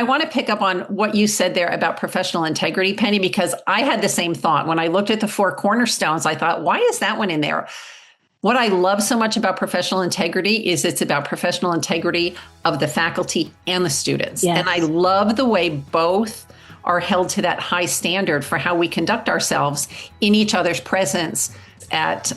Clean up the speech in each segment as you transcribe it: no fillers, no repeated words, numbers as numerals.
I want to pick up on what you said there about professional integrity, Penny, because I had the same thought. When I looked at the 4 cornerstones, I thought, why is that one in there? What I love so much about professional integrity is it's about professional integrity of the faculty and the students. Yes. And I love the way both are held to that high standard for how we conduct ourselves in each other's presence. At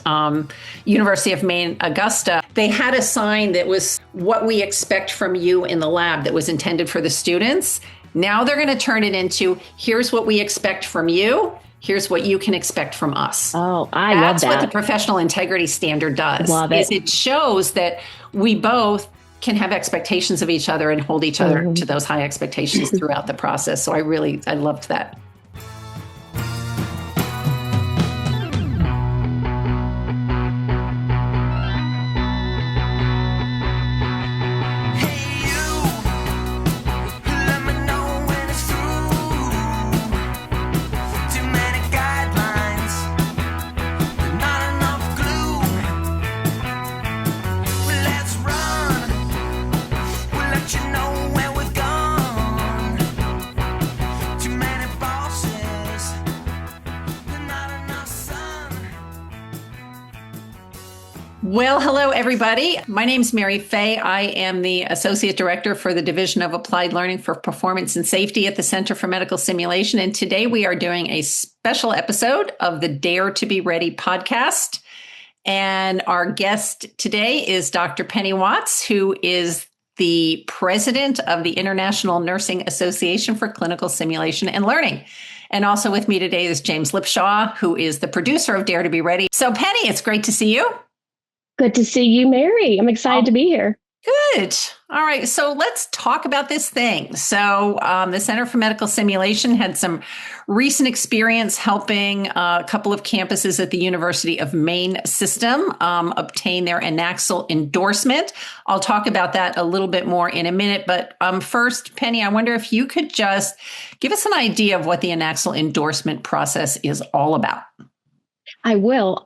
University of Maine, Augusta, they had a sign that was what we expect from you in the lab that was intended for the students. Now they're going to turn it into, here's what we expect from you. Here's what you can expect from us. Oh, I love that. That's what the professional integrity standard does. Love it. Is it shows that we both can have expectations of each other and hold each other to those high expectations throughout the process. So I loved that. Well, hello, everybody. My name is Mary Fey. I am the Associate Director for the Division of Applied Learning for Performance and Safety at the Center for Medical Simulation. And today we are doing a special episode of the Dare to Be Ready podcast. And our guest today is Dr. Penni Watts, who is the President of the International Nursing Association for Clinical Simulation and Learning. And also with me today is James Lipshaw, who is the producer of Dare to Be Ready. So Penny, it's great to see you. Good to see you, Mary. I'm excited to be here. Good. All right. So let's talk about this thing. So the Center for Medical Simulation had some recent experience helping a couple of campuses at the University of Maine System obtain their INACSL endorsement. I'll talk about that a little bit more in a minute. But first, Penny, I wonder if you could just give us an idea of what the INACSL endorsement process is all about. I will.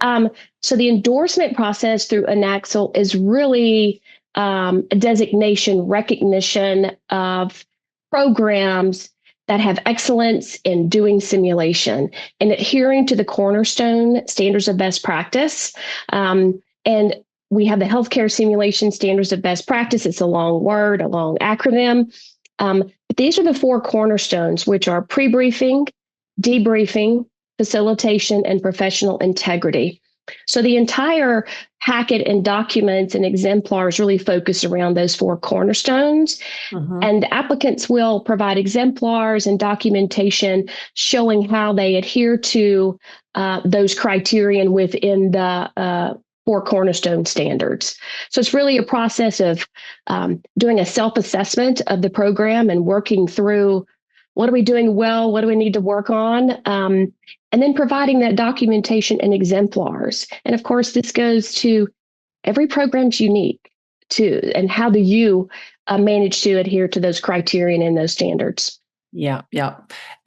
So the endorsement process through INACSL is really a designation, recognition of programs that have excellence in doing simulation and adhering to the cornerstone standards of best practice. And we have the healthcare simulation standards of best practice. It's a long word, a long acronym. But these are the 4 cornerstones, which are pre-briefing, debriefing, facilitation, and professional integrity. So the entire packet and documents and exemplars really focus around those 4 cornerstones. And applicants will provide exemplars and documentation showing how they adhere to those criterion within the 4 cornerstone standards. So it's really a process of doing a self-assessment of the program and working through what are we doing well, what do we need to work on, and then providing that documentation and exemplars. And of course, this goes to every program's unique to, and how do you manage to adhere to those criterion and those standards? Yeah.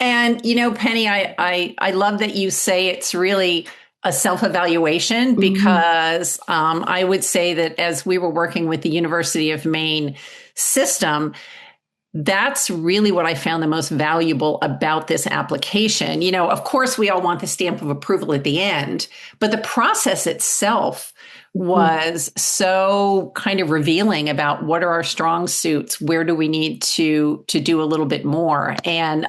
And, you know, Penny, I love that you say it's really a self-evaluation because I would say that as we were working with the University of Maine System, that's really what I found the most valuable about this application. You know, of course, we all want the stamp of approval at the end, but the process itself was so kind of revealing about what are our strong suits, where do we need to do a little bit more. And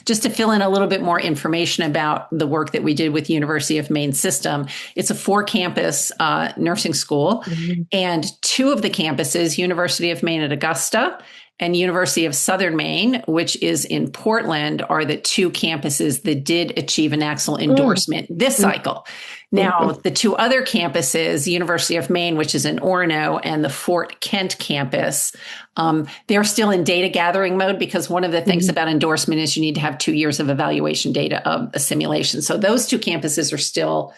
just to fill in a little bit more information about the work that we did with University of Maine System, it's a 4-campus nursing school, and 2 of the campuses, University of Maine at Augusta and University of Southern Maine, which is in Portland, are the 2 campuses that did achieve an INACSL endorsement this cycle. Now, the 2 other campuses, University of Maine, which is in Orono, and the Fort Kent campus, they're still in data gathering mode because one of the things about endorsement is you need to have 2 years of evaluation data of a simulation. So those 2 campuses are still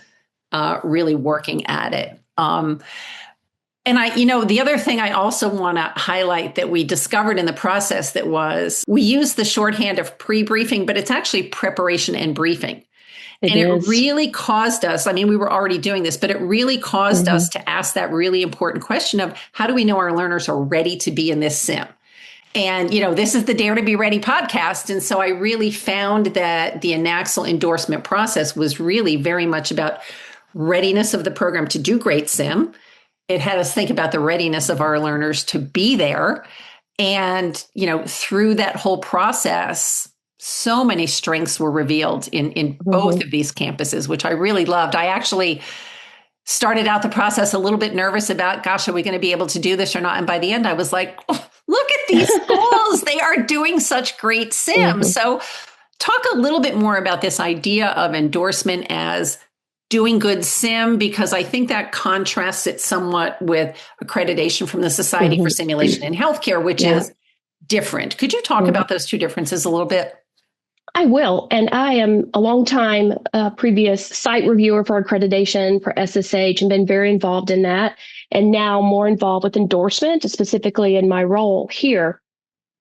really working at it. And the other thing I also want to highlight that we discovered in the process that was we use the shorthand of pre-briefing, but it's actually preparation and briefing. It really caused us, we were already doing this, but it really caused us to ask that really important question of how do we know our learners are ready to be in this sim? And, this is the Dare to Be Ready podcast. And so I really found that the INACSL endorsement process was really very much about readiness of the program to do great sim. It had us think about the readiness of our learners to be there. And, through that whole process, so many strengths were revealed in both of these campuses, which I really loved. I actually started out the process a little bit nervous about, gosh, are we going to be able to do this or not? And by the end, I was like, oh, look at these schools. They are doing such great sim. So talk a little bit more about this idea of endorsement as doing good sim, because I think that contrasts it somewhat with accreditation from the Society for Simulation in Healthcare, which is different. Could you talk about those two differences a little bit? I will. And I am a long-time previous site reviewer for accreditation for SSH and been very involved in that. And now more involved with endorsement, specifically in my role here.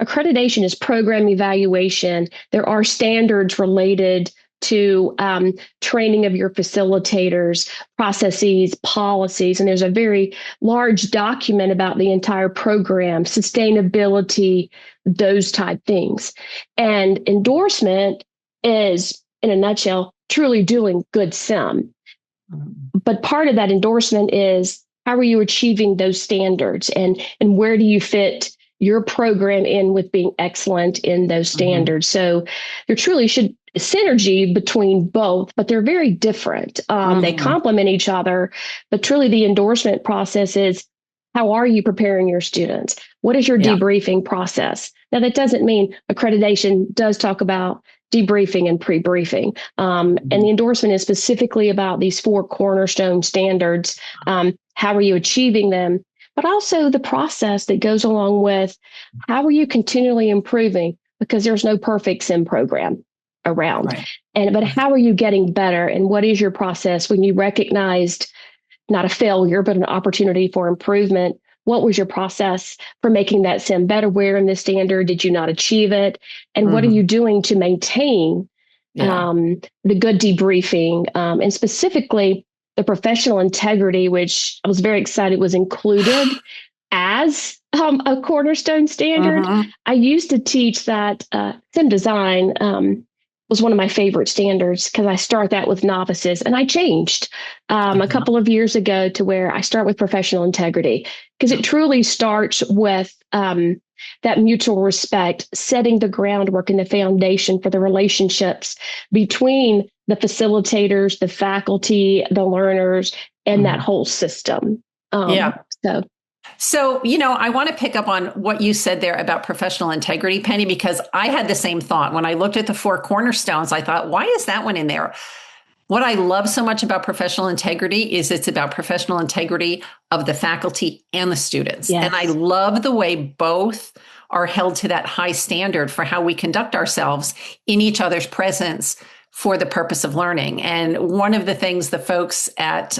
Accreditation is program evaluation. There are standards related to training of your facilitators, processes, policies, and there's a very large document about the entire program, sustainability, those type things. And endorsement is, in a nutshell, truly doing good sim. But part of that endorsement is how are you achieving those standards, and where do you fit your program in with being excellent in those standards? So there truly should synergy between both, but they're very different. They complement each other, but truly the endorsement process is how are you preparing your students? What is your debriefing process? Now, that doesn't mean accreditation does talk about debriefing and pre-briefing. And the endorsement is specifically about these 4 cornerstone standards. How are you achieving them? But also the process that goes along with how are you continually improving, because there's no perfect sim program around. But how are you getting better, and what is your process when you recognized not a failure, but an opportunity for improvement? What was your process for making that sim better? Where in the standard did you not achieve it? And what are you doing to maintain the good debriefing? And specifically, the professional integrity, which I was very excited was included as a cornerstone standard. I used to teach that sim design was one of my favorite standards because I start that with novices, and I changed a couple of years ago to where I start with professional integrity, because it truly starts with that mutual respect, setting the groundwork and the foundation for the relationships between the facilitators, the faculty, the learners, and that whole system. So, I want to pick up on what you said there about professional integrity, Penny, because I had the same thought. When I looked at the 4 cornerstones, I thought, why is that one in there? What I love so much about professional integrity is it's about professional integrity of the faculty and the students. Yes. And I love the way both are held to that high standard for how we conduct ourselves in each other's presence for the purpose of learning. And one of the things the folks at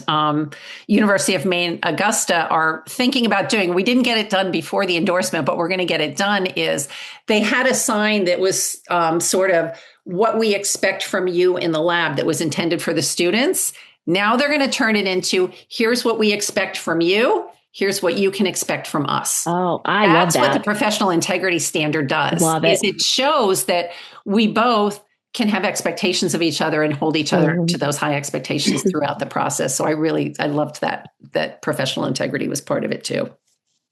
University of Maine, Augusta are thinking about doing, we didn't get it done before the endorsement, but we're going to get it done, is they had a sign that was sort of what we expect from you in the lab that was intended for the students. Now they're going to turn it into, here's what we expect from you. Here's what you can expect from us. Oh, I love that. That's what the professional integrity standard does. Love it. It shows that we both can have expectations of each other and hold each other to those high expectations throughout the process. So I loved that professional integrity was part of it too.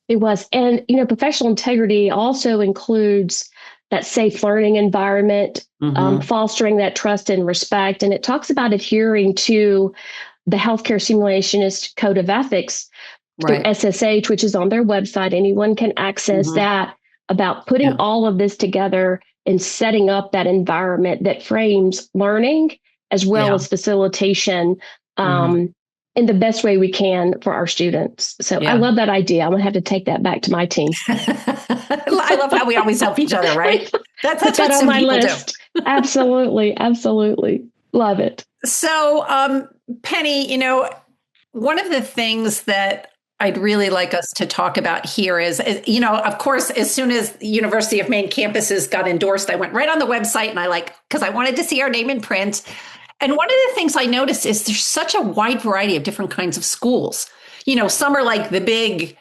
It was. And, professional integrity also includes that safe learning environment, fostering that trust and respect. And it talks about adhering to the Healthcare Simulationist Code of Ethics through SSH, which is on their website. Anyone can access that, about putting all of this together and setting up that environment that frames learning as well as facilitation in the best way we can for our students. So I love that idea. I'm going to have to take that back to my team. I love how we always help each other, right? That's what on some my people list. do. Absolutely. Absolutely. Love it. So, Penny, one of the things that I'd really like us to talk about here is, of course, as soon as the University of Maine campuses got endorsed, I went right on the website and because I wanted to see our name in print. And one of the things I noticed is there's such a wide variety of different kinds of schools. Some are like the big,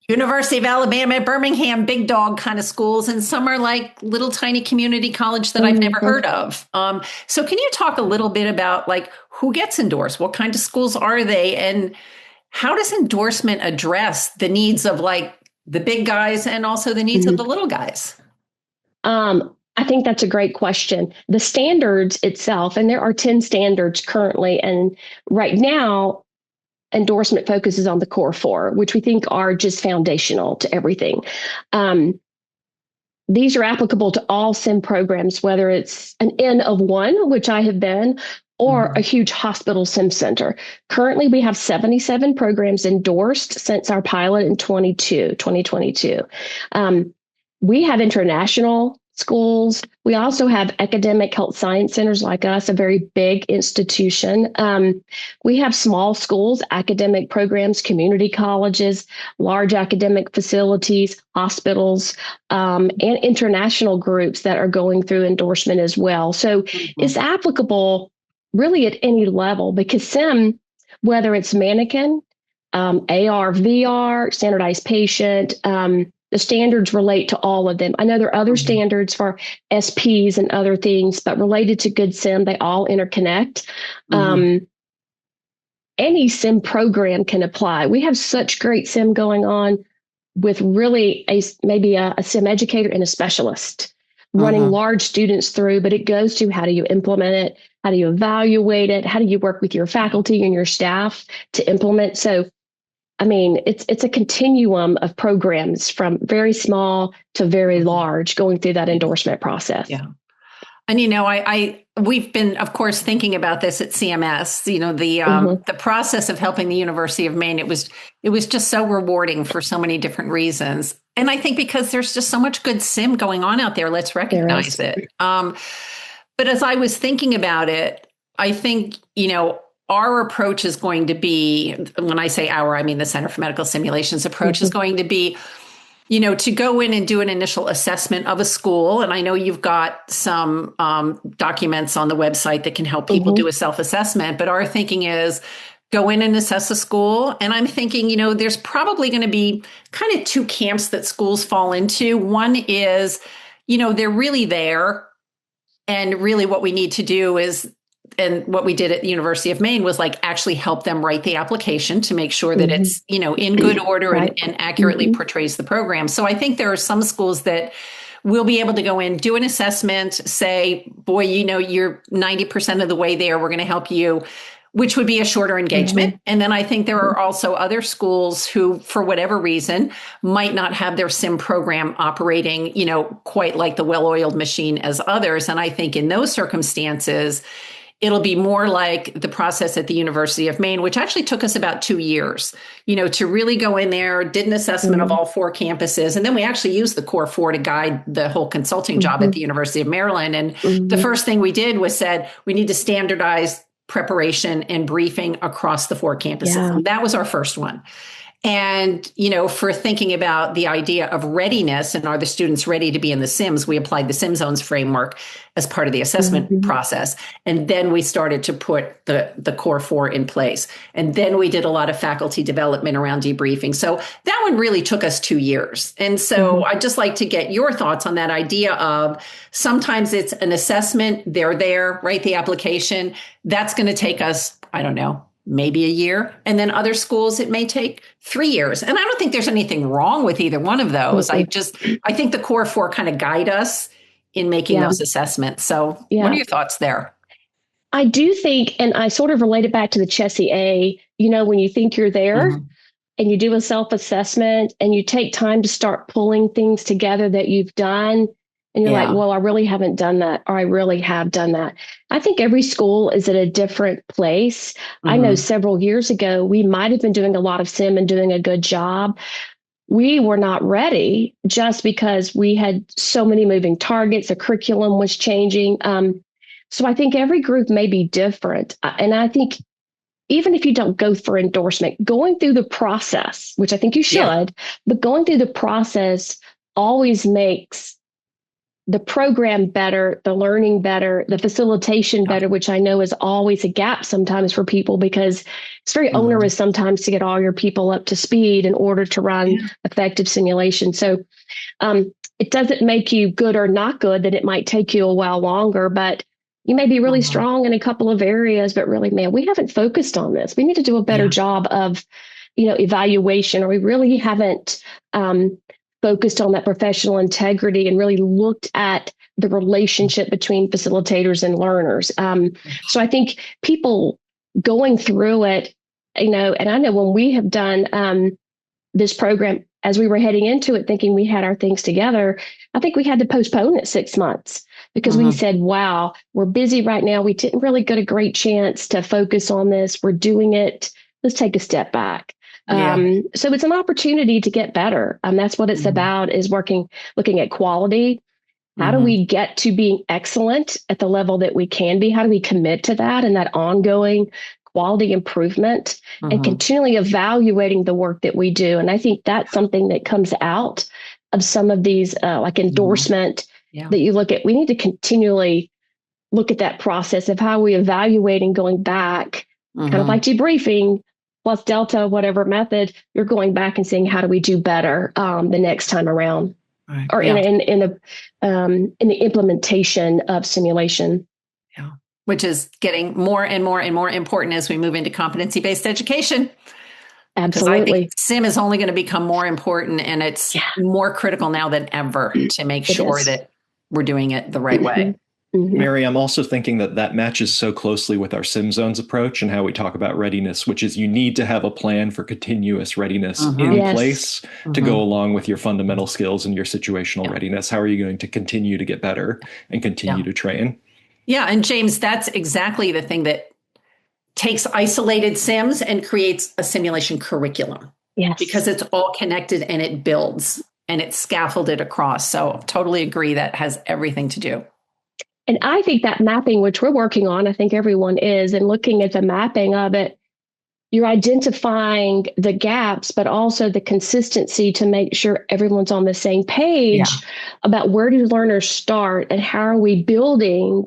University of Alabama at Birmingham, big dog kind of schools, and some are like little tiny community college that I've never heard of. So can you talk a little bit about like who gets endorsed? What kind of schools are they? And how does endorsement address the needs of like the big guys and also the needs of the little guys? I think that's a great question. The standards itself, and there are 10 standards currently, and right now, endorsement focuses on the core four, which we think are just foundational to everything. These are applicable to all SIM programs, whether it's an N of one, which I have been, or a huge hospital SIM center. Currently, we have 77 programs endorsed since our pilot in 2022. We have international schools. We also have academic health science centers like us, a very big institution. We have small schools, academic programs, community colleges, large academic facilities, hospitals, and international groups that are going through endorsement as well. So it's applicable really at any level because SIM, whether it's mannequin, AR, VR, standardized patient, the standards relate to all of them. I know there are other standards for SPs and other things, but related to good SIM, they all interconnect. Any SIM program can apply. We have such great SIM going on with really maybe a SIM educator and a specialist running large students through, but it goes to how do you implement it? How do you evaluate it? How do you work with your faculty and your staff to implement? So I mean, it's a continuum of programs from very small to very large going through that endorsement process. Yeah. And, we've been, of course, thinking about this at CMS, the process of helping the University of Maine, it was just so rewarding for so many different reasons. And I think because there's just so much good SIM going on out there, let's recognize it. But as I was thinking about it, I think, our approach is going to be, when I say our, I mean the Center for Medical Simulations approach is going to be, to go in and do an initial assessment of a school. And I know you've got some documents on the website that can help people do a self-assessment, but our thinking is go in and assess a school. And I'm thinking, there's probably going to be kind of two camps that schools fall into. One is, they're really there. And really what we need to do is, and what we did at the University of Maine was like actually help them write the application to make sure that it's, in good order and accurately portrays the program. So I think there are some schools that will be able to go in, do an assessment, say, boy, you're 90% of the way there. We're going to help you, which would be a shorter engagement. And then I think there are also other schools who, for whatever reason, might not have their SIM program operating, quite like the well-oiled machine as others. And I think in those circumstances, it'll be more like the process at the University of Maine, which actually took us about 2 years, to really go in there, did an assessment of all 4 campuses. And then we actually used the core 4 to guide the whole consulting job at the University of Maryland. And the first thing we did was said, we need to standardize preparation and briefing across the 4 campuses. Yeah. And that was our first one. And, for thinking about the idea of readiness and are the students ready to be in the SIMS, we applied the SIM zones framework as part of the assessment process. And then we started to put the core 4 in place. And then we did a lot of faculty development around debriefing. So that one really took us 2 years. And so I'd just like to get your thoughts on that idea of sometimes it's an assessment, they're there, write the application. That's going to take us, I don't know, maybe a year. And then other schools, it may take 3 years. And I don't think there's anything wrong with either one of those. I think the core 4 kind of guide us in making those assessments. So what are your thoughts there? I do think, and I sort of relate it back to the CHESI A, when you think you're there and you do a self-assessment and you take time to start pulling things together that you've done. And you're like, well, I really haven't done that, or I really have done that. I think every school is at a different place. I know several years ago, we might have been doing a lot of SIM and doing a good job. We were not ready just because we had so many moving targets. The curriculum was changing. So I think every group may be different. And I think even if you don't go for endorsement, going through the process, which I think you should, but going through the process always makes the program better, the learning better, the facilitation better, which I know is always a gap sometimes for people because it's very onerous sometimes to get all your people up to speed in order to run effective simulation. So it doesn't make you good or not good, that it might take you a while longer, but you may be really strong in a couple of areas, but really, man, we haven't focused on this. We need to do a better job of, evaluation, or we really haven't focused on that professional integrity and really looked at the relationship between facilitators and learners. So I think people going through it, and I know when we have done this program, as we were heading into it, thinking we had our things together, I think we had to postpone it 6 months because we said, wow, we're busy right now. We didn't really get a great chance to focus on this. We're doing it. Let's take a step back. So it's an opportunity to get better. That's what it's about, is looking at quality. How do we get to being excellent at the level that we can be? How do we commit to that and that ongoing quality improvement and continually evaluating the work that we do? And I think that's something that comes out of some of these like endorsement that you look at. We need to continually look at that process of how we evaluating going back, kind of like debriefing plus Delta, whatever method, you're going back and saying, how do we do better the next time around? Right. Or in the implementation of simulation. Yeah. Which is getting more and more and more important as we move into competency-based education. Absolutely. Because I think SIM is only going to become more important, and it's more critical now than ever to make sure that we're doing it the right way. Mary, I'm also thinking that matches so closely with our Sim Zones approach and how we talk about readiness, which is you need to have a plan for continuous readiness in place to go along with your fundamental skills and your situational readiness. How are you going to continue to get better and continue to train? Yeah. And James, that's exactly the thing that takes isolated sims and creates a simulation curriculum. Yes. Because it's all connected and it builds and it's scaffolded across. So totally agree, that has everything to do. And I think that mapping, which we're working on, I think everyone is, and looking at the mapping of it, you're identifying the gaps, but also the consistency to make sure everyone's on the same page about where do learners start and how are we building.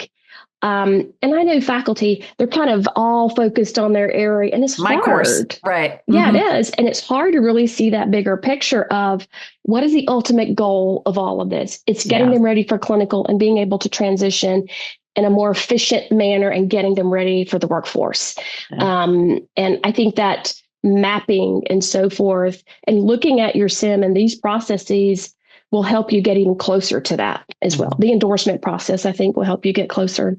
And I know faculty, they're kind of all focused on their area, and it's hard. Course. Right. Yeah, it is. And it's hard to really see that bigger picture of what is the ultimate goal of all of this. It's getting them ready for clinical and being able to transition in a more efficient manner and getting them ready for the workforce. And I think that mapping and so forth and looking at your SIM and these processes will help you get even closer to that as well. The endorsement process, I think, will help you get closer.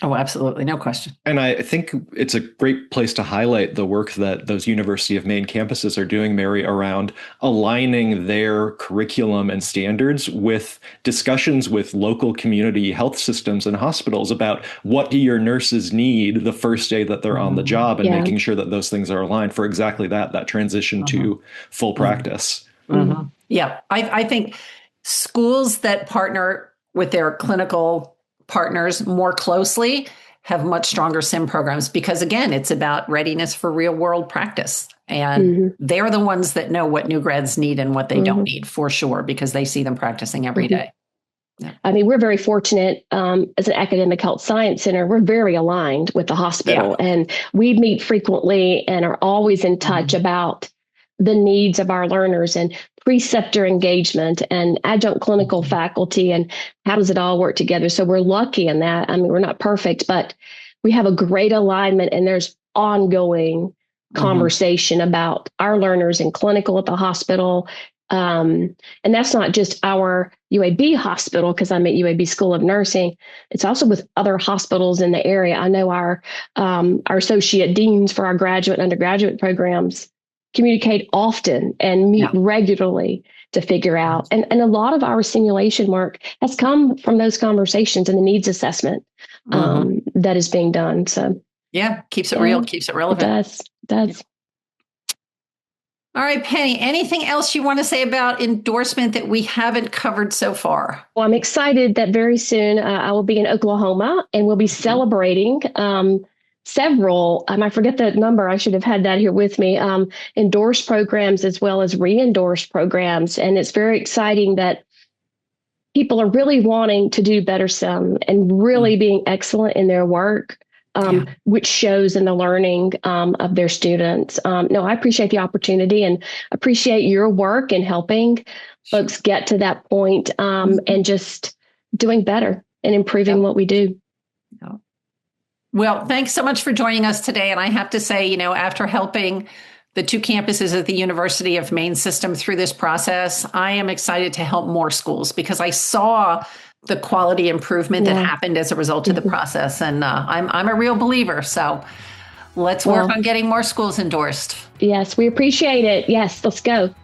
Oh, absolutely. No question. And I think it's a great place to highlight the work that those University of Maine campuses are doing, Mary, around aligning their curriculum and standards with discussions with local community health systems and hospitals about what do your nurses need the first day that they're on the job, and making sure that those things are aligned for exactly that transition to full practice. Yeah. I think schools that partner with their clinical partners more closely have much stronger SIM programs because, again, it's about readiness for real world practice. And they're the ones that know what new grads need and what they don't need, for sure, because they see them practicing every day. Yeah. I mean, we're very fortunate as an academic health science center. We're very aligned with the hospital, and we meet frequently and are always in touch about the needs of our learners and preceptor engagement and adjunct clinical faculty and how does it all work together. So we're lucky in that. I mean, we're not perfect, but we have a great alignment, and there's ongoing conversation about our learners in clinical at the hospital. And that's not just our UAB hospital, because I'm at UAB School of Nursing. It's also with other hospitals in the area. I know our associate deans for our graduate and undergraduate programs communicate often and meet regularly to figure out. And a lot of our simulation work has come from those conversations and the needs assessment that is being done. So keeps it real, keeps it relevant. It does. All right, Penny, anything else you want to say about endorsement that we haven't covered so far? Well, I'm excited that very soon I will be in Oklahoma, and we'll be celebrating several, I forget the number, I should have had that here with me, endorsed programs as well as re-endorsed programs. And it's very exciting that people are really wanting to do better some and really being excellent in their work, which shows in the learning of their students. No, I appreciate the opportunity and appreciate your work in helping folks get to that point and just doing better and improving what we do. Well, thanks so much for joining us today. And I have to say, after helping the 2 campuses at the University of Maine System through this process, I am excited to help more schools because I saw the quality improvement that happened as a result of the process. And I'm a real believer. So let's work on getting more schools endorsed. Yes, we appreciate it. Yes, let's go.